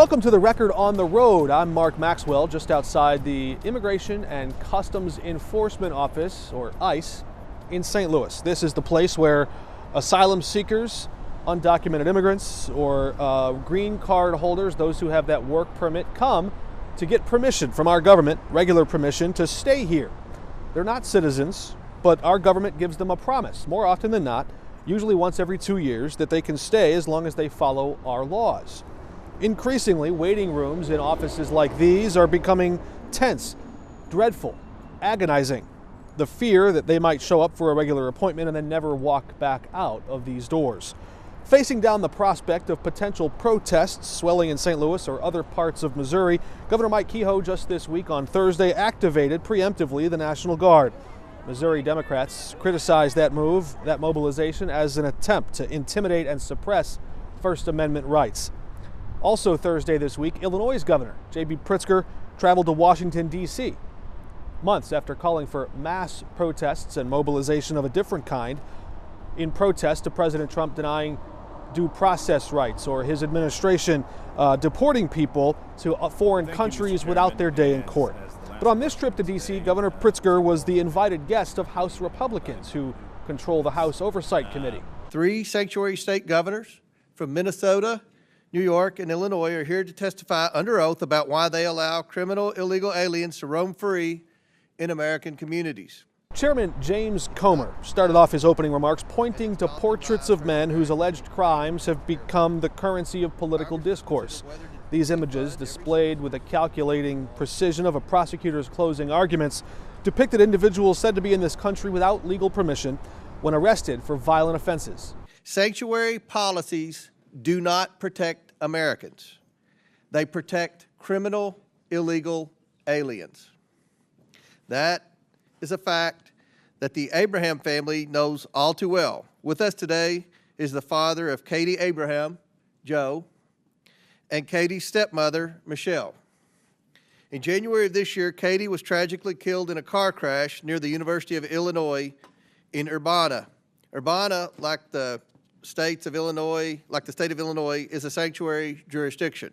Welcome to the Record on the Road. I'm Mark Maxwell, just outside the Immigration and Customs Enforcement Office, or ICE, in St. Louis. This is the place where asylum seekers, undocumented immigrants, or green card holders, those who have that work permit, come to get permission from our government, regular permission, to stay here. They're not citizens, but our government gives them a promise, more often than not, usually once every 2 years, that they can stay as long as they follow our laws. Increasingly, waiting rooms in offices like these are becoming tense, dreadful, agonizing. The fear that they might show up for a regular appointment and then never walk back out of these doors. Facing down the prospect of potential protests swelling in St. Louis or other parts of Missouri, Governor Mike Kehoe just this week on Thursday activated preemptively the National Guard. Missouri Democrats criticized that move, that mobilization, as an attempt to intimidate and suppress First Amendment rights. Also Thursday this week, Illinois' Governor J.B. Pritzker traveled to Washington, D.C. months after calling for mass protests and mobilization of a different kind in protest to President Trump denying due process rights or his administration deporting people to foreign countries without their day in court. But on this trip to D.C., Governor Pritzker was the invited guest of House Republicans who control the House Oversight Committee. 3 sanctuary state governors from Minnesota, New York, and Illinois are here to testify under oath about why they allow criminal illegal aliens to roam free in American communities. Chairman James Comer started off his opening remarks pointing to portraits of men whose alleged crimes have become the currency of political discourse. These images, displayed with a calculating precision of a prosecutor's closing arguments, depicted individuals said to be in this country without legal permission when arrested for violent offenses. Sanctuary policies do not protect Americans. They protect criminal, illegal aliens. That is a fact that the Abraham family knows all too well. With us today is the father of Katie Abraham, Joe, and Katie's stepmother, Michelle. In January of this year, Katie was tragically killed in a car crash near the University of Illinois in Urbana. Urbana, like the state of Illinois, is a sanctuary jurisdiction.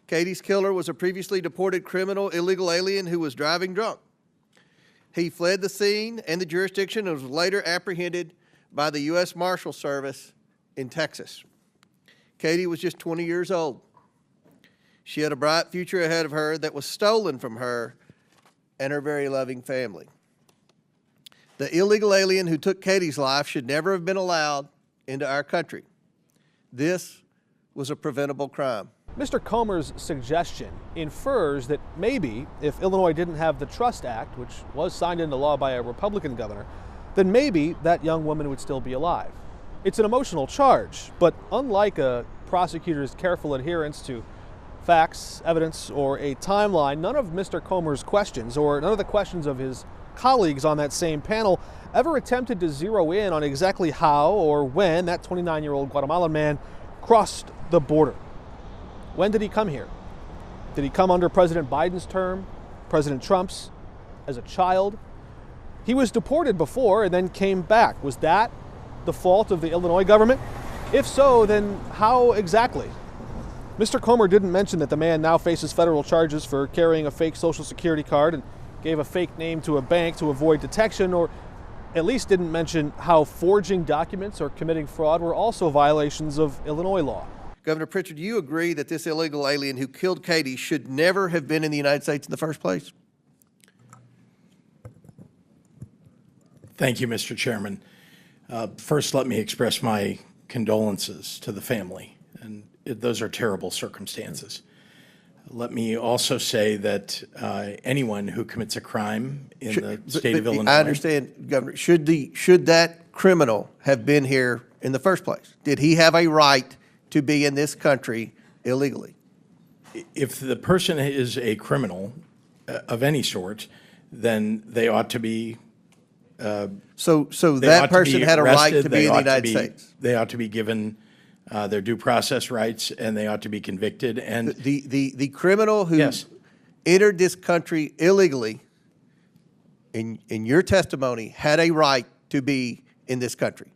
Katie's killer was a previously deported criminal illegal alien who was driving drunk. He fled the scene and the jurisdiction and was later apprehended by the U.S. Marshal Service in Texas. Katie was just 20 years old. She had a bright future ahead of her that was stolen from her and her very loving family. The illegal alien who took Katie's life should never have been allowed into our country. This was a preventable crime. Mr. Comer's suggestion infers that maybe if Illinois didn't have the Trust Act, which was signed into law by a Republican governor, then maybe that young woman would still be alive. It's an emotional charge, but unlike a prosecutor's careful adherence to facts, evidence, or a timeline, none of Mr. Comer's questions, or none of the questions of his colleagues on that same panel, ever attempted to zero in on exactly how or when that 29-year-old Guatemalan man crossed the border. When did he come here? Did he come under President Biden's term, President Trump's, as a child? He was deported before and then came back. Was that the fault of the Illinois government? If so, then how exactly? Mr. Comer didn't mention that the man now faces federal charges for carrying a fake Social Security card and gave a fake name to a bank to avoid detection, or at least didn't mention how forging documents or committing fraud were also violations of Illinois law. Governor Pritzker, do you agree that this illegal alien who killed Katie should never have been in the United States in the first place? Thank you, Mr. Chairman. First, let me express my condolences to the family, and those are terrible circumstances. Let me also say that anyone who commits a crime in the state of Illinois— I understand, Governor. Should that criminal have been here in the first place? Did he have a right to be in this country illegally? If the person is a criminal of any sort, then they ought to be So that person had a right to be in the United States. They ought to be given their due process rights, and they ought to be convicted. And the criminal who entered this country illegally, in your testimony, had a right to be in this country.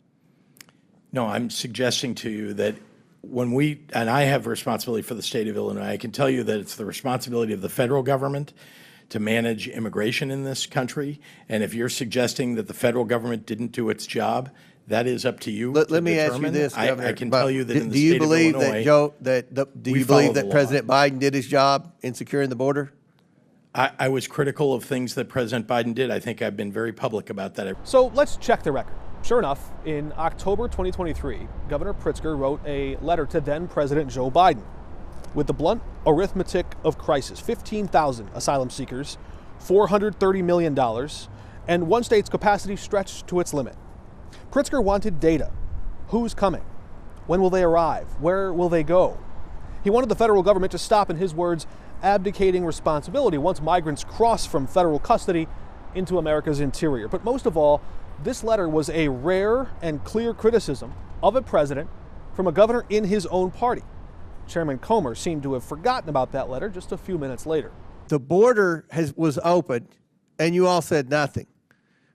No, I'm suggesting to you that and I have responsibility for the state of Illinois, I can tell you that it's the responsibility of the federal government to manage immigration in this country. And if you're suggesting that the federal government didn't do its job, that is up to you. Let me ask you this, Governor. I can tell you that in the do you state believe of Illinois, do you believe that President Biden did his job in securing the border? I was critical of things that President Biden did. I think I've been very public about that. So let's check the record. Sure enough, in October 2023, Governor Pritzker wrote a letter to then President Joe Biden with the blunt arithmetic of crisis: 15,000 asylum seekers, $430 million, and one state's capacity stretched to its limit. Pritzker wanted data. Who's coming? When will they arrive? Where will they go? He wanted the federal government to stop, in his words, abdicating responsibility once migrants cross from federal custody into America's interior. But most of all, this letter was a rare and clear criticism of a president from a governor in his own party. Chairman Comer seemed to have forgotten about that letter just a few minutes later. The border was open, and you all said nothing.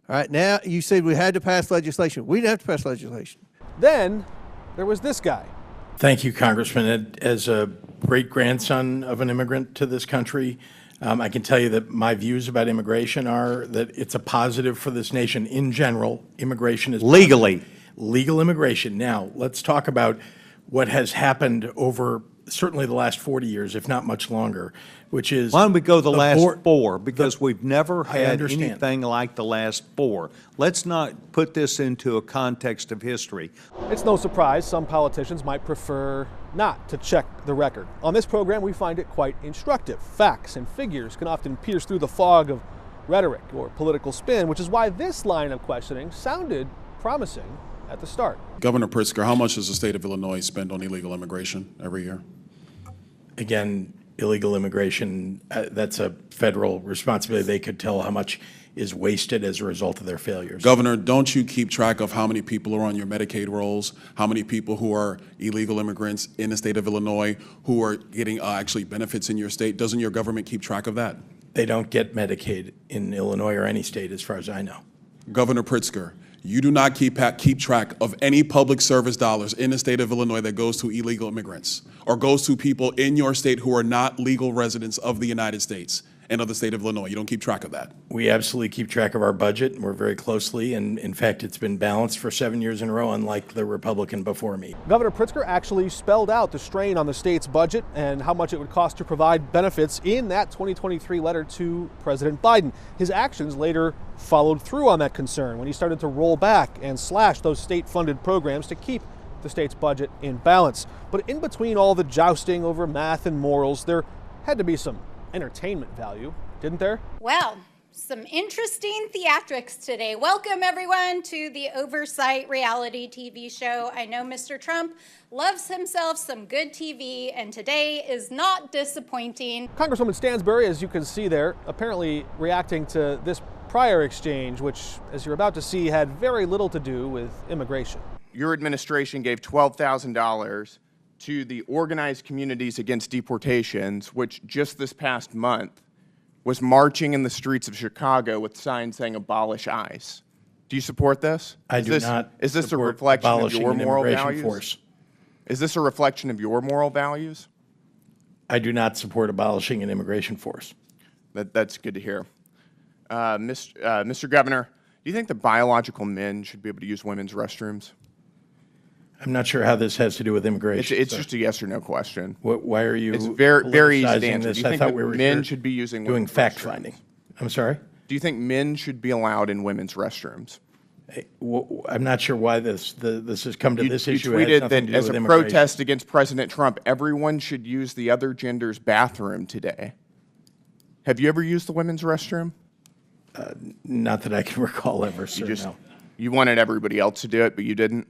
All right, now you said we had to pass legislation. We didn't have to pass legislation. Then there was this guy. Thank you, Congressman. As a great-grandson of an immigrant to this country, I can tell you that my views about immigration are that it's a positive for this nation in general. Immigration is legally. Legal immigration. Now, let's talk about what has happened over certainly the last 40 years, if not much longer, which is... Why don't we go the last four? Because we've never had understand. anything like the last four. Let's not put this into a context of history. It's no surprise some politicians might prefer not to check the record. On this program, we find it quite instructive. Facts and figures can often pierce through the fog of rhetoric or political spin, which is why this line of questioning sounded promising at the start. Governor Pritzker, how much does the state of Illinois spend on illegal immigration every year? Again, illegal immigration, that's a federal responsibility. They could tell how much is wasted as a result of their failures. Governor, don't you keep track of how many people are on your Medicaid rolls, how many people who are illegal immigrants in the state of Illinois who are getting actually benefits in your state? Doesn't your government keep track of that? They don't get Medicaid in Illinois or any state as far as I know. Governor Pritzker, you do not keep track of any public service dollars in the state of Illinois that goes to illegal immigrants or goes to people in your state who are not legal residents of the United States and of the state of Illinois. You don't keep track of that. We absolutely keep track of our budget, and we're very closely, and in fact, it's been balanced for 7 years in a row, unlike the Republican before me. Governor Pritzker actually spelled out the strain on the state's budget and how much it would cost to provide benefits in that 2023 letter to President Biden. His actions later followed through on that concern when he started to roll back and slash those state-funded programs to keep the state's budget in balance. But in between all the jousting over math and morals, there had to be some entertainment value, didn't there? Well, some interesting theatrics today. Welcome, everyone, to the Oversight reality TV show. I know Mr. Trump loves himself some good TV, and today is not disappointing. Congresswoman Stansbury, as you can see there, apparently reacting to this prior exchange, which, as you're about to see, had very little to do with immigration. Your administration gave $12,000 to the Organized Communities Against Deportations, which just this past month was marching in the streets of Chicago with signs saying abolish ICE. Do you support this? I do not. Is this a support reflection of abolishing your an moral immigration values? force. Is this a reflection of your moral values? I do not support abolishing an immigration force. That's good to hear. Mr. Governor, do you think that biological men should be able to use women's restrooms? I'm not sure how this has to do with immigration. It's just a yes or no question. Why are you? It's very easy to politicizing answer. this? Do you I think thought that we were men here should be using doing women's fact restrooms? finding. I'm sorry. Do you think men should be allowed in women's restrooms? I'm not sure why this has come to this issue. You It has tweeted nothing that to do as with a immigration. protest against President Trump, everyone should use the other gender's bathroom today. Have you ever used the women's restroom? Not that I can recall ever, sir. No. You wanted everybody else to do it, but you didn't?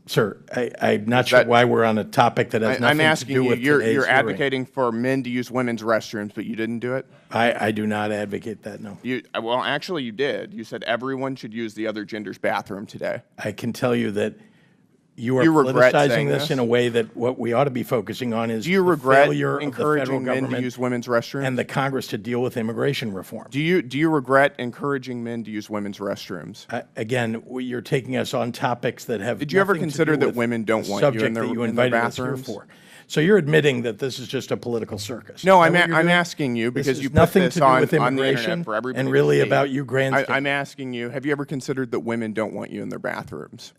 Sir, I'm not sure why we're on a topic that has nothing I'm asking to do you, with you're today's hearing. advocating for men to use women's restrooms, but you didn't do it? I do not advocate that, no. Well, actually, you did. You said everyone should use the other gender's bathroom today. I can tell you that You are Do you regret politicizing saying this this? in a way that what we ought to be focusing on is Do you the regret failure of the federal encouraging men to government use women's restrooms? and the Congress to deal with immigration reform. Do you regret encouraging men to use women's restrooms? Again, you're taking us on topics that have. Did you ever nothing to consider do that with women don't the want you in subject their- that you in their invited us here bathrooms? for? So you're admitting that this is just a political circus. No, Is I'm that what you're doing? asking you This because has you put nothing this to do on with the immigration internet for everybody and to really see. about you grandstanding. I'm asking you, have you ever considered that women don't want you in their bathrooms?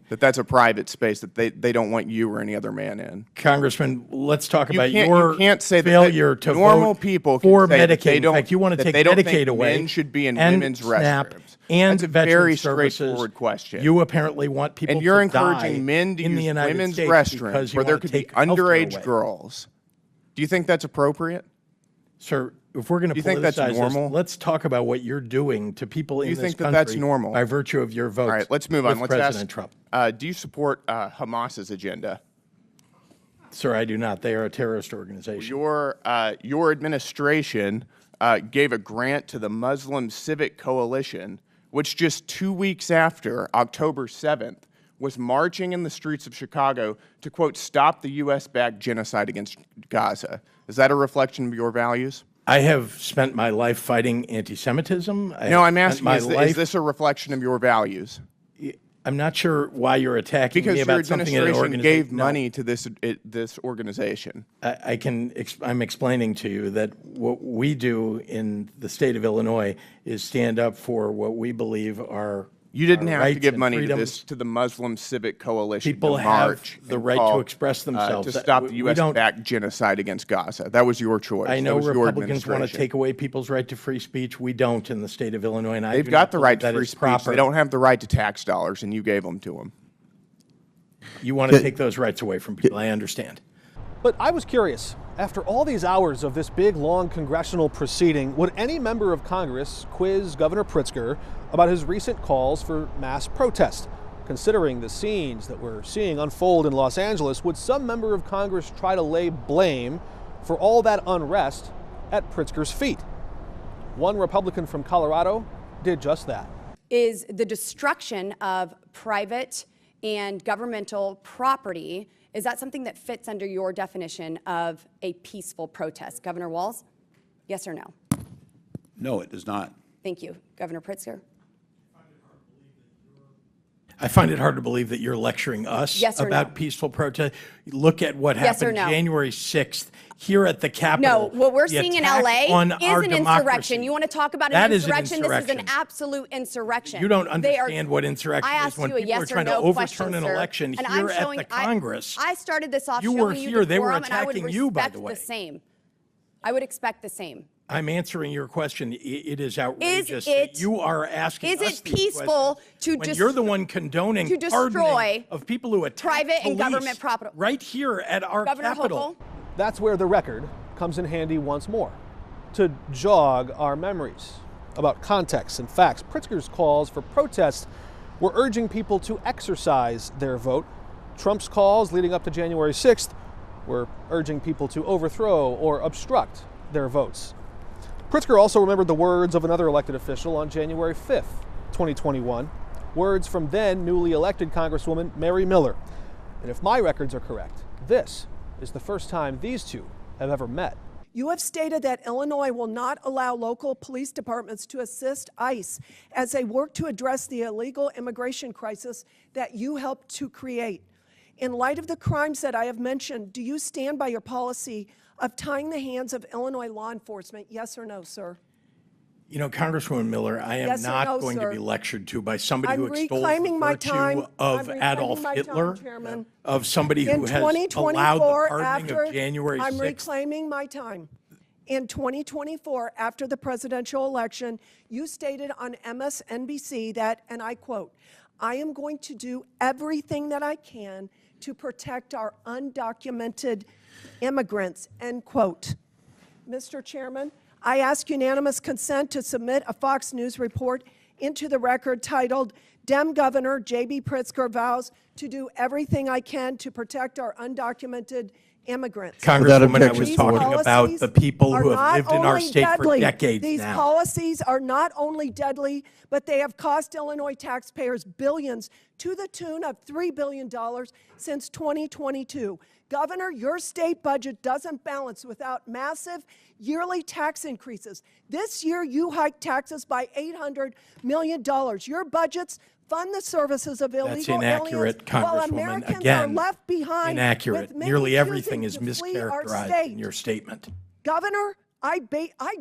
That's a private space that they don't want you or any other man in. Congressman, let's talk about You your can't say that failure to normal vote people can for say that Medicaid. they In don't- fact, you want to that take they don't Medicaid think away. men should be in and women's SNAP restrooms. and That's a veteran very services. straightforward question. You apparently want people And you're to die encouraging men to in the use United women's States restrooms because you where there want to could be take healthcare underage away. girls. Do you think that's appropriate? Sir, if we're going to Do you think that's politicize normal? this, let's talk about what you're doing to people in you this think that country that's normal? by virtue of your votes. All right, let's move on. with Let's President ask, Trump. do you support Hamas's agenda? Sir, I do not. They are a terrorist organization. Your administration gave a grant to the Muslim Civic Coalition, which just 2 weeks after October 7th was marching in the streets of Chicago to, quote, stop the U.S.-backed genocide against Gaza. Is that a reflection of your values? I have spent my life fighting anti-Semitism. No, I'm asking, is is this a reflection of your values? I'm not sure why you're attacking Because me your about something in an administration organization. gave money to this organization. I'm explaining to you that what we do in the state of Illinois is stand up for what we believe are You didn't our have to rights give and money to freedoms. the Muslim Civic Coalition People to have march the and right to call, express themselves. to That- stop we- the we don't- U.S.-backed genocide against Gaza. That was your choice. I know that was your Republicans want to administration. take away people's right to free speech. We don't in the state of Illinois, and I They've do got not the believe right to that free is speech. proper. They don't have the right to tax dollars, and you gave them to them. You want to take those rights away from people. I understand. But I was curious, after all these hours of this big, long congressional proceeding, would any member of Congress quiz Governor Pritzker about his recent calls for mass protest? Considering the scenes that we're seeing unfold in Los Angeles, would some member of Congress try to lay blame for all that unrest at Pritzker's feet? One Republican from Colorado did just that. Is the destruction of private and governmental property, is that something that fits under your definition of a peaceful protest? Governor Walz, yes or no? No, it does not. Thank you. Governor Pritzker? I find it hard to believe that you're lecturing us Yes or about no? peaceful protest. Look at what Yes or happened no? January 6th here at the Capitol. No, what we're The seeing in attack LA on is our an democracy. insurrection. You want to talk about That an is an insurrection? This is an insurrection. absolute insurrection. You don't They are- understand what insurrection I is asked when you a people yes are or trying no to overturn question, an sir, election and here I'm at showing, the Congress. I started this off You showing were you here. the They were forum, and I would attacking you, by respect the way. same. I would expect the same. I'm answering your question. It is outrageous it- that you are asking is us it these peaceful questions to when you're the one condoning to destroy pardoning of people who attack private and police government property? right here at our Governor Capitol. Hochul? That's where the record comes in handy once more, to jog our memories about context and facts. Pritzker's calls for protests were urging people to exercise their vote. Trump's calls leading up to January 6th were urging people to overthrow or obstruct their votes. Pritzker also remembered the words of another elected official on January 5th, 2021, words from then newly elected Congresswoman Mary Miller. And if my records are correct, this is the first time these two have ever met. You have stated that Illinois will not allow local police departments to assist ICE as they work to address the illegal immigration crisis that you helped to create. In light of the crimes that I have mentioned, do you stand by your policy of tying the hands of Illinois law enforcement? Yes or no, sir? You know, Congresswoman Miller, I am Yes or not no, going sir? to be lectured to by somebody who I'm extols reclaiming the my virtue time. of I'm reclaiming Adolf my Hitler, time, Chairman. of somebody In who has allowed the 2024, pardoning of January 6th. I'm reclaiming my time. In 2024, after the presidential election, you stated on MSNBC that, and I quote, "I am going to do everything that I can to protect our undocumented immigrants," end quote. Mr. Chairman, I ask unanimous consent to submit a Fox News report into the record titled, "Dem Governor J.B. Pritzker vows to do everything I can to protect our undocumented immigrants. Congresswoman, I was These talking about policies the people who are have not lived in our only state for deadly. decades These now. policies are not only deadly, but they have cost Illinois taxpayers billions to the tune of $3 billion since 2022. Governor, your state budget doesn't balance without massive yearly tax increases. This year, you hiked taxes by $800 million. Your budgets fund the services of illegal That's inaccurate, aliens, while Congresswoman. Americans Again, are left behind. inaccurate. With many Nearly everything choosing is to flee our mischaracterized state. in your statement. Governor, I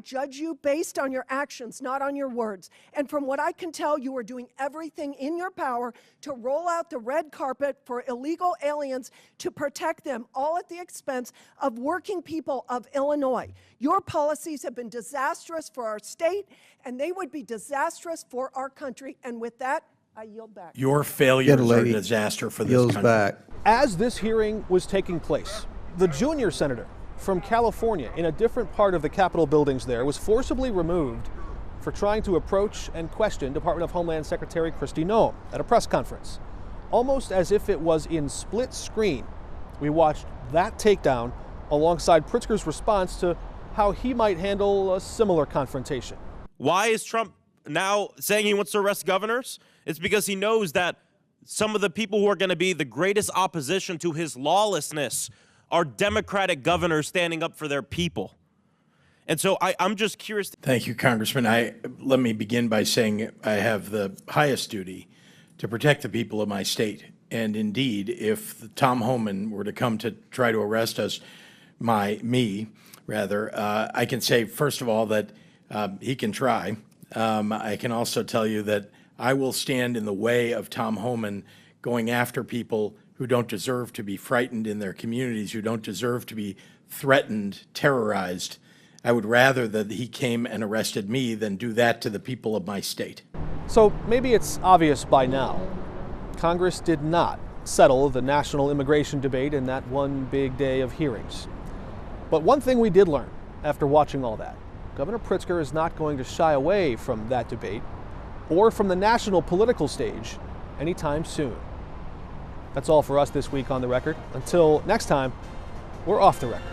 judge you based on your actions, not on your words. And from what I can tell, you are doing everything in your power to roll out the red carpet for illegal aliens to protect them, all at the expense of working people of Illinois. Your policies have been disastrous for our state, and they would be disastrous for our country. And with that, I yield back. Your failures are a disaster for this country. Back. As this hearing was taking place, the junior senator from California in a different part of the Capitol buildings there was forcibly removed for trying to approach and question Department of Homeland Secretary Kristi Noem at a press conference. Almost as if it was in split screen, we watched that takedown alongside Pritzker's response to how he might handle a similar confrontation. Why is Trump now saying he wants to arrest governors? It's because he knows that some of the people who are going to be the greatest opposition to his lawlessness are Democratic governors standing up for their people. And so I'm just curious. Thank you, Congressman. Let me begin by saying I have the highest duty to protect the people of my state. And indeed, if Tom Homan were to come to try to arrest us, I can say, first of all, that he can try. I can also tell you that I will stand in the way of Tom Homan going after people who don't deserve to be frightened in their communities, who don't deserve to be threatened, terrorized. I would rather that he came and arrested me than do that to the people of my state. So maybe it's obvious by now. Congress did not settle the national immigration debate in that one big day of hearings. But one thing we did learn after watching all that, Governor Pritzker is not going to shy away from that debate or from the national political stage anytime soon. That's all for us this week on The Record. Until next time, we're off the record.